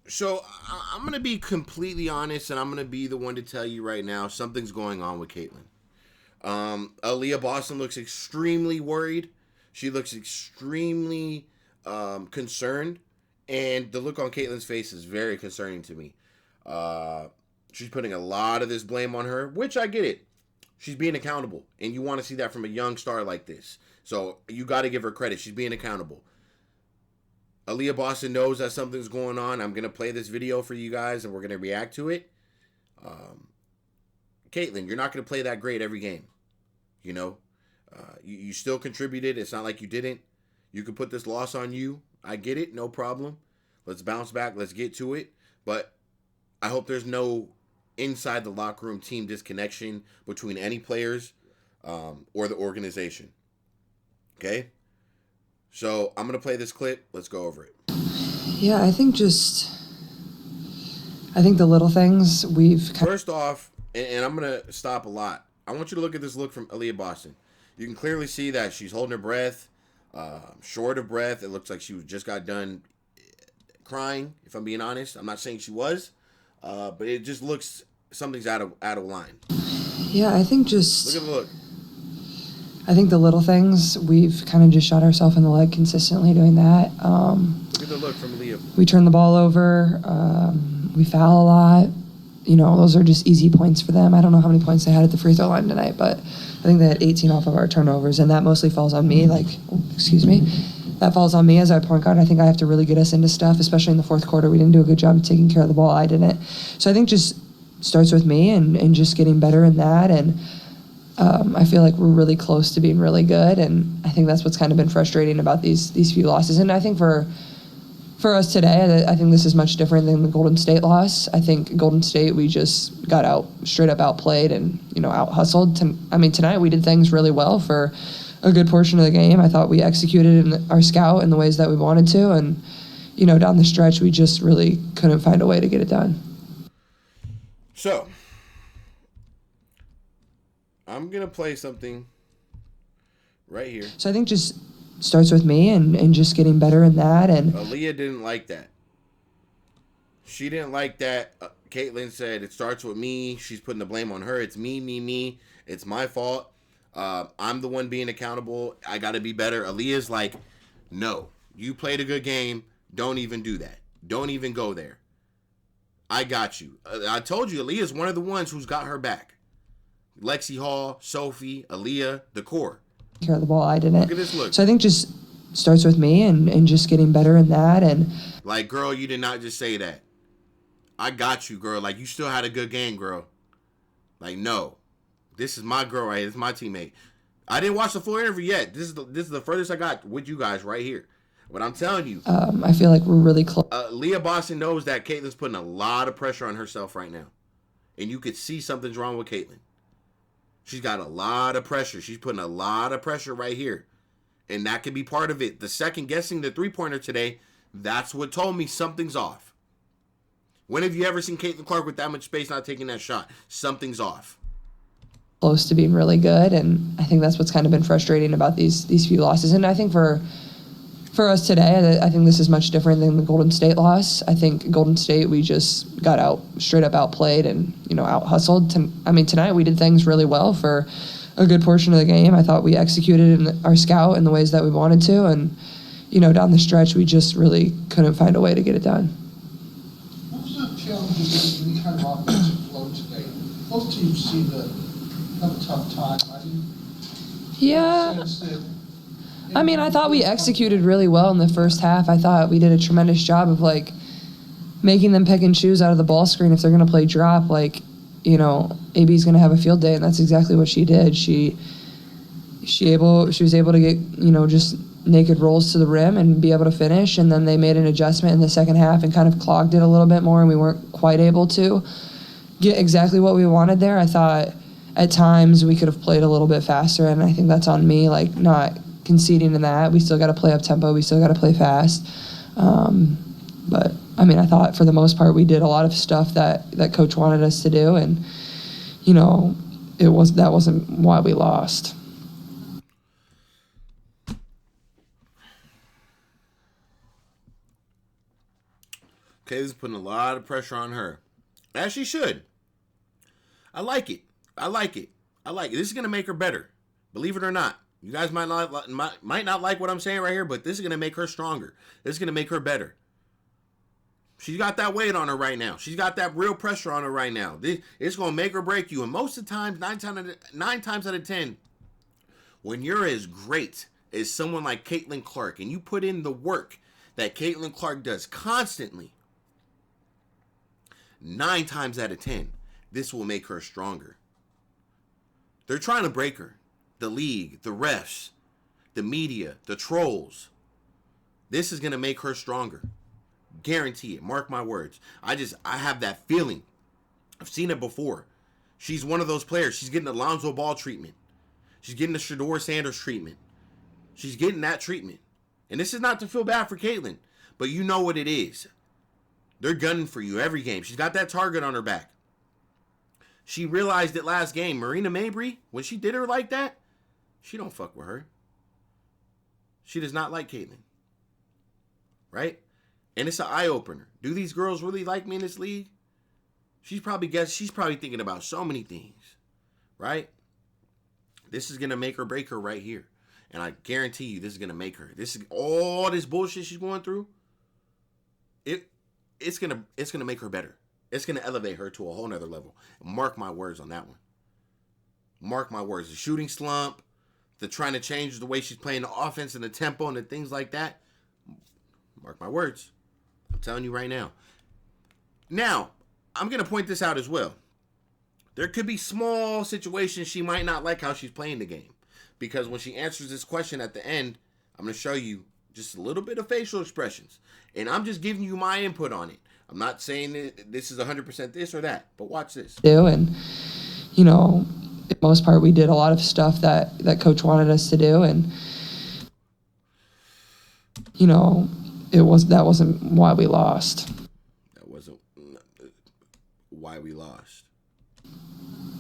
So I'm gonna be completely honest, and I'm gonna be the one to tell you right now something's going on with Caitlyn. Aaliyah Boston looks extremely worried. She looks extremely concerned, and the look on Caitlyn's face is very concerning to me. Uh, she's putting a lot of this blame on her, which I get it. She's being accountable, and you want to see that from a young star like this. So you got to give her credit. She's being accountable. Aaliyah Boston knows that something's going on. I'm gonna play this video for you guys, and we're gonna react to it. Um, Caitlyn, you're not gonna play that great every game. You know, you still contributed. It's not like you didn't. You could put this loss on you. I get it. No problem. Let's bounce back. Let's get to it. But I hope there's no inside the locker room team disconnection between any players or the organization. Okay? So I'm going to play this clip. Let's go over it. Yeah, I think the little things First off, and I'm going to stop a lot. I want you to look at this look from Aaliyah Boston. You can clearly see that she's holding her breath, short of breath. It looks like she just got done crying, if I'm being honest. I'm not saying she was, but it just looks something's out of line. Yeah, I think look at the look. I think the little things, we've kind of just shot ourselves in the leg consistently doing that. Look at the look from Aaliyah. We turn the ball over. We foul a lot. You know, those are just easy points for them. I don't know how many points they had at the free throw line tonight, but I think they had 18 off of our turnovers, and that mostly falls on me. That falls on me as our point guard. I think I have to really get us into stuff, especially in the fourth quarter. We didn't do a good job of taking care of the ball. I didn't. So I think just starts with me and just getting better in that. And I feel like we're really close to being really good, and I think that's what's kind of been frustrating about these few losses. And I think for us today, I think this is much different than the Golden State loss. I think Golden State, we just got straight up outplayed and, out hustled. Tonight we did things really well for a good portion of the game. I thought we executed our scout in the ways that we wanted to, and, down the stretch, we just really couldn't find a way to get it done. So, I'm going to play something right here. So I think just starts with me and just getting better in that. And Aaliyah didn't like that. She didn't like that. Caitlyn said it starts with me. She's putting the blame on her. It's me. It's my fault. I'm the one being accountable. I got to be better. Aaliyah's like, no, you played a good game. Don't even do that. Don't even go there. I got you. I told you, Aaliyah's one of the ones who's got her back. Lexi Hall, Sophie, Aaliyah, the core. Care of the ball, I didn't. Look at this look. So I think just starts with me and just getting better in that. And like, girl, you did not just say that. I got you, girl. Like, you still had a good game, girl. Like, no, this is my girl right here. This is my teammate. I didn't watch the full interview yet. This is the furthest I got with you guys right here. But I'm telling you, I feel like we're really close. Leah Boston knows that Caitlyn's putting a lot of pressure on herself right now, and you could see something's wrong with Caitlyn. She's got a lot of pressure. She's putting a lot of pressure right here. And that could be part of it. The second guessing the three-pointer today, that's what told me something's off. When have you ever seen Caitlyn Clark with that much space not taking that shot? Something's off. Close to being really good, and I think that's what's kind of been frustrating about these few losses. And I think for us today, I think this is much different than the Golden State loss. I think Golden State, we just got straight up outplayed and, out hustled. Tonight we did things really well for a good portion of the game. I thought we executed our scout in the ways that we wanted to, and, down the stretch, we just really couldn't find a way to get it done. What was the challenge in any kind of offensive flow today? Both teams seem to have a tough time. Yeah. I thought we executed really well in the first half. I thought we did a tremendous job of, making them pick and choose out of the ball screen if they're going to play drop. AB's going to have a field day, and that's exactly what she did. She was able to get, just naked rolls to the rim and be able to finish, and then they made an adjustment in the second half and kind of clogged it a little bit more, and we weren't quite able to get exactly what we wanted there. I thought at times we could have played a little bit faster, and I think that's on me, not conceding in that. We still got to play up tempo. We still got to play fast. But I thought for the most part we did a lot of stuff that coach wanted us to do, and that wasn't why we lost. Caitlyn's putting a lot of pressure on her. As she should. I like it. I like it. I like it. This is going to make her better. Believe it or not. You guys might not like what I'm saying right here, but this is going to make her stronger. This is going to make her better. She's got that weight on her right now. She's got that real pressure on her right now. It's going to make or break you. And most of the time, 9 times out of 10, when you're as great as someone like Caitlyn Clark and you put in the work that Caitlyn Clark does constantly, 9 times out of 10, this will make her stronger. They're trying to break her. The league, the refs, the media, the trolls. This is going to make her stronger. Guarantee it. Mark my words. I have that feeling. I've seen it before. She's one of those players. She's getting the Lonzo Ball treatment. She's getting the Shedeur Sanders treatment. She's getting that treatment. And this is not to feel bad for Caitlyn, but you know what it is. They're gunning for you every game. She's got that target on her back. She realized it last game. Marina Mabry, when she did her like that, she don't fuck with her. She does not like Caitlyn. Right? And it's an eye-opener. Do these girls really like me in this league? She's probably thinking about so many things. Right? This is going to make or break her right here. And I guarantee you this is going to make her. All this bullshit she's going through, it's going to make her better. It's going to elevate her to a whole nother level. Mark my words on that one. Mark my words. The shooting slump, the trying to change the way she's playing the offense and the tempo and the things like that. Mark my words. I'm telling you right now. Now, I'm going to point this out as well. There could be small situations she might not like how she's playing the game. Because when she answers this question at the end, I'm going to show you just a little bit of facial expressions. And I'm just giving you my input on it. I'm not saying that this is 100% this or that, but watch this. And, you know, for the most part, we did a lot of stuff that Coach wanted us to do. And, you know, that wasn't why we lost. That wasn't why we lost.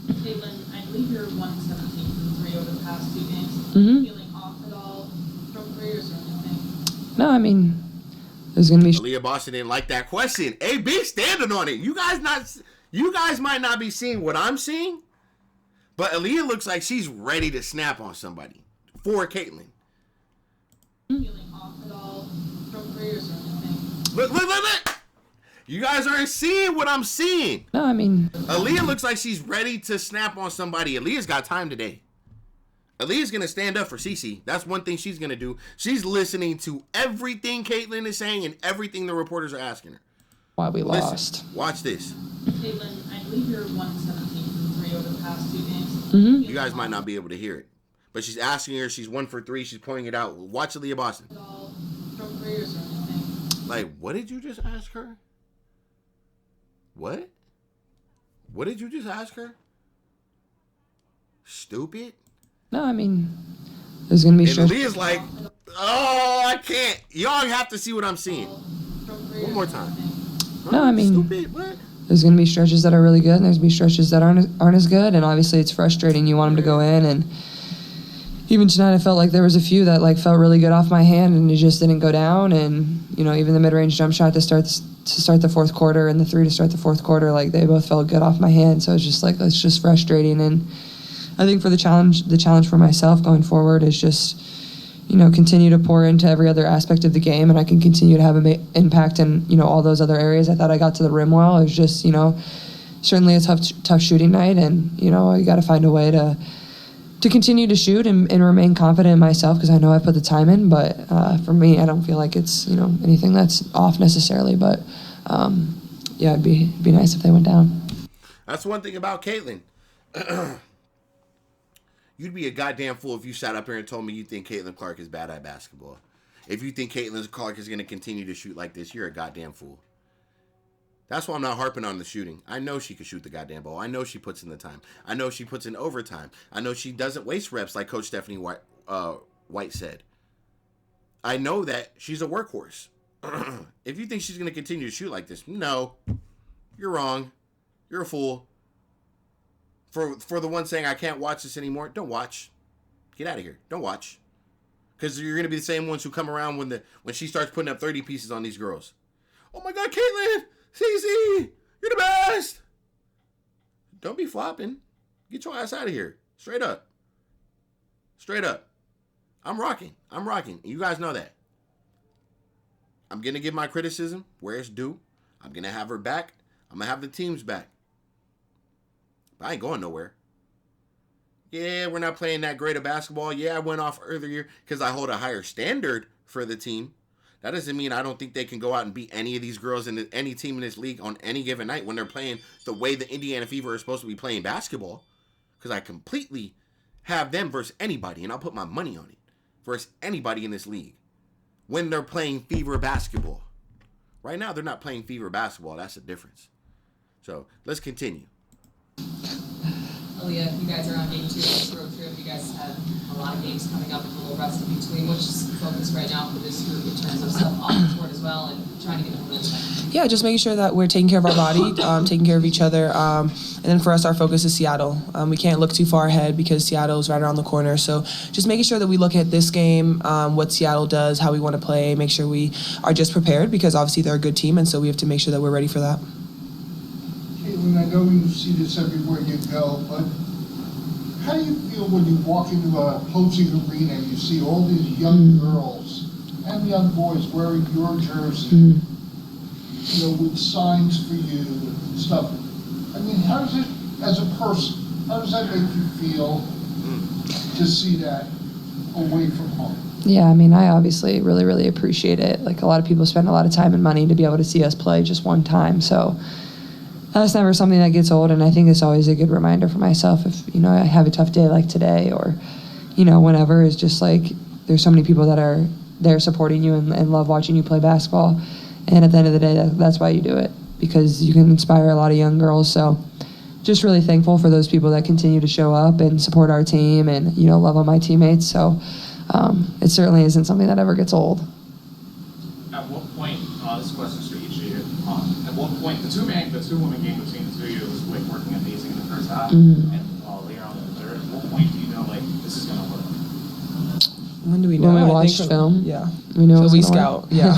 Caitlyn, I believe you're 117 from 3 over the past 2 games. Mm-hmm. Feeling off at all from 3 or anything? No, I mean, there's going to be... Aaliyah Boston didn't like that question. AB standing on it. You guys might not be seeing what I'm seeing, but Aaliyah looks like she's ready to snap on somebody for Caitlyn. Feeling off at all from 3 or anything? Look. You guys aren't seeing what I'm seeing. No, I mean... Aaliyah looks like she's ready to snap on somebody. Aaliyah's got time today. Aaliyah's going to stand up for Cece. That's one thing she's going to do. She's listening to everything Caitlyn is saying and everything the reporters are asking her. Why we lost. Watch this. Caitlyn, I believe you're 117 from 3 over the past 2 games. Mm-hmm. You guys might not be able to hear it. But she's asking her. She's 1 for 3. She's pointing it out. Watch Aaliyah Boston. All from 3 or anything? Like, what did you just ask her? What? What did you just ask her? Stupid? No, I mean, there's going to be... And Aaliyah's like, oh, I can't. Y'all have to see what I'm seeing. One more time. No, I mean... Stupid? What? There's going to be stretches that are really good, and there's going to be stretches that aren't as good, and obviously it's frustrating. You want them to go in, and even tonight I felt like there was a few that like felt really good off my hand, and it just didn't go down. And you know, even the mid-range jump shot to start the fourth quarter and the 3 to start the fourth quarter, like they both felt good off my hand. So it's just frustrating. And I think for the challenge for myself going forward is just, you know, continue to pour into every other aspect of the game, and I can continue to have an impact in, you know, all those other areas. I thought I got to the rim well. It was just, you know, certainly a tough shooting night, and you know, I got to find a way to continue to shoot and remain confident in myself, because I know I put the time in. But for me, I don't feel like it's, you know, anything that's off necessarily. But yeah, it'd be nice if they went down. That's one thing about Caitlyn. You'd be a goddamn fool if you sat up here and told me you think Caitlyn Clark is bad at basketball. If you think Caitlyn Clark is going to continue to shoot like this, you're a goddamn fool. That's why I'm not harping on the shooting. I know she can shoot the goddamn ball. I know she puts in the time. I know she puts in overtime. I know she doesn't waste reps like Coach Stephanie White said. I know that she's a workhorse. If you think she's going to continue to shoot like this, no. You're wrong. You're a fool. For the one saying I can't watch this anymore, don't watch. Get out of here. Don't watch. Because you're going to be the same ones who come around when she starts putting up 30 pieces on these girls. Oh my God, Caitlyn, CC, you're the best. Don't be flopping. Get your ass out of here. Straight up. Straight up. I'm rocking. You guys know that. I'm going to give my criticism where it's due. I'm going to have her back. I'm going to have the team's back. But I ain't going nowhere. Yeah, we're not playing that great of basketball. Yeah, I went off earlier because I hold a higher standard for the team. That doesn't mean I don't think they can go out and beat any of these girls in any team in this league on any given night when they're playing the way the Indiana Fever is supposed to be playing basketball. Because I completely have them versus anybody, and I'll put my money on it, versus anybody in this league when they're playing Fever basketball. Right now, they're not playing Fever basketball. That's the difference. So let's continue. Aaliyah, you guys are on game 2 of this road trip. You guys have a lot of games coming up with a little rest in between. What's the focus right now for this group in terms of stuff off the court as well and trying to get momentum? Yeah, just making sure that we're taking care of our body, taking care of each other. And then for us, our focus is Seattle. We can't look too far ahead because Seattle is right around the corner. So just making sure that we look at this game, what Seattle does, how we want to play, make sure we are just prepared because obviously they're a good team. And so we have to make sure that we're ready for that. Caitlyn, I know you see this everywhere you go, but how do you feel when you walk into a opposing arena and you see all these young girls and young boys wearing your jersey, you know, with signs for you and stuff? I mean, how does it, as a person, how does that make you feel to see that away from home? Yeah, I mean, I obviously really, really appreciate it. Like, a lot of people spend a lot of time and money to be able to see us play just one time. So that's never something that gets old, and I think it's always a good reminder for myself if, you know, I have a tough day like today or, you know, whenever. It's just like there's so many people that are there supporting you and love watching you play basketball. And at the end of the day, that's why you do it, because you can inspire a lot of young girls. So just really thankful for those people that continue to show up and support our team and, you know, love on my teammates. So it certainly isn't something that ever gets old. At what point, this question's for each of you, at what point, the two-woman game between the two of you was like working amazing in the first half, and later on in the third, at what point do you know, like, this is going to work? When do we know? When we watch film? Yeah. We know. So we scout, work. yeah.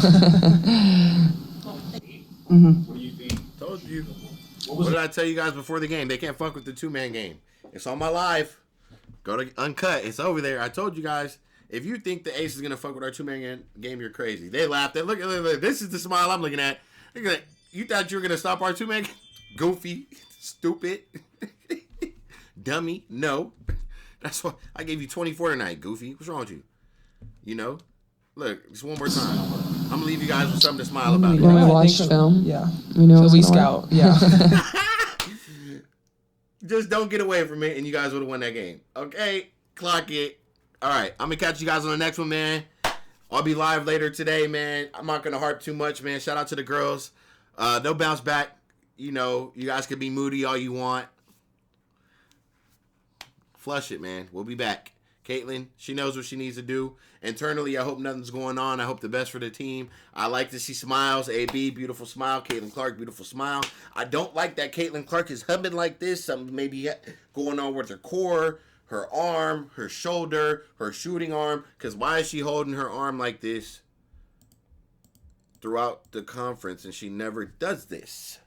What do you think? Told you. What did I tell you guys before the game? They can't fuck with the two-man game. It's on my live. Go to Uncut. It's over there. I told you guys. If you think the Ace is going to fuck with our two-man game, you're crazy. They laughed. Look, this is the smile I'm looking at. Look at that. You thought you were going to stop our two-man game? Goofy. Stupid. Dummy. No. That's why I gave you 24 tonight, Goofy. What's wrong with you? You know? Look, just one more time. I'm going to leave you guys with something to smile about. When we watch film, Yeah. we know. So we it's gonna scout, work. yeah. Just don't get away from it, and you guys would have won that game. Okay? Clock it. All right. I'm going to catch you guys on the next one, man. I'll be live later today, man. I'm not going to harp too much, man. Shout out to the girls. They'll bounce back. You know, you guys can be moody all you want. Flush it, man. We'll be back. Caitlyn, she knows what she needs to do. Internally, I hope nothing's going on. I hope the best for the team. I like to see smiles. AB, beautiful smile. Caitlyn Clark, beautiful smile. I don't like that Caitlyn Clark is hubbing like this. Something maybe going on with her core, her arm, her shoulder, her shooting arm. Because why is she holding her arm like this throughout the conference? And she never does this.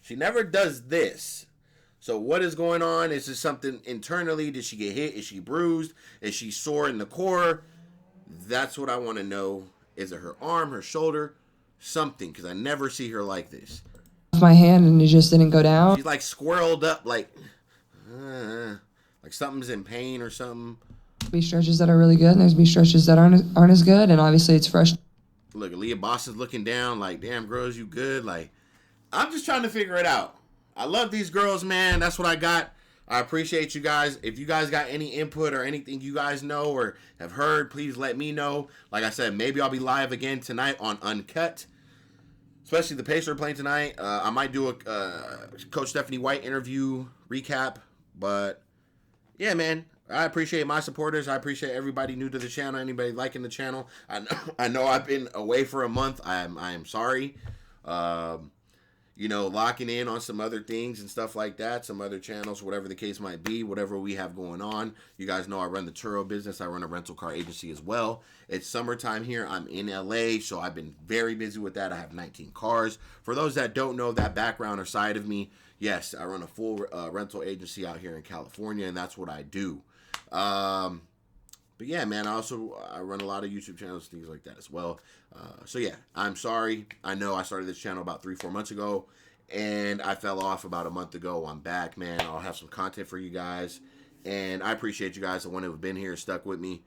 She never does this. So what is going on? Is this something internally? Did she get hit? Is she bruised? Is she sore in the core? That's what I want to know. Is it her arm, her shoulder, something? Because I never see her like this. My hand and it just didn't go down. She's like squirreled up, like something's in pain or something. There's be stretches that are really good, and there's be stretches that aren't as good, and obviously it's fresh. Look, Aaliyah Boston's looking down, like, damn, girls, you good? Like, I'm just trying to figure it out. I love these girls, man. That's what I got. I appreciate you guys. If you guys got any input or anything you guys know or have heard, please let me know. Like I said, maybe I'll be live again tonight on Uncut, especially the Pacers are playing tonight. I might do a Coach Stephanie White interview recap. But, yeah, man, I appreciate my supporters. I appreciate everybody new to the channel, anybody liking the channel. I know I've been away for a month. I am sorry. locking in on some other things and stuff like that, some other channels, whatever the case might be, whatever we have going on. You guys know I run the Turo business. I run a rental car agency as well. It's summertime here. I'm in LA, so I've been very busy with that. I have 19 cars. For those that don't know that background or side of me, yes, I run a full rental agency out here in California, and that's what I do. But yeah, man, I run a lot of YouTube channels, things like that as well. So yeah, I'm sorry. I know I started this channel about 3-4 months ago, and I fell off about a month ago. I'm back, man. I'll have some content for you guys, and I appreciate you guys, the ones who have been here, stuck with me,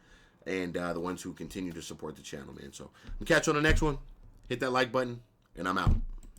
and the ones who continue to support the channel, man. So I'll catch you on the next one. Hit that like button, and I'm out.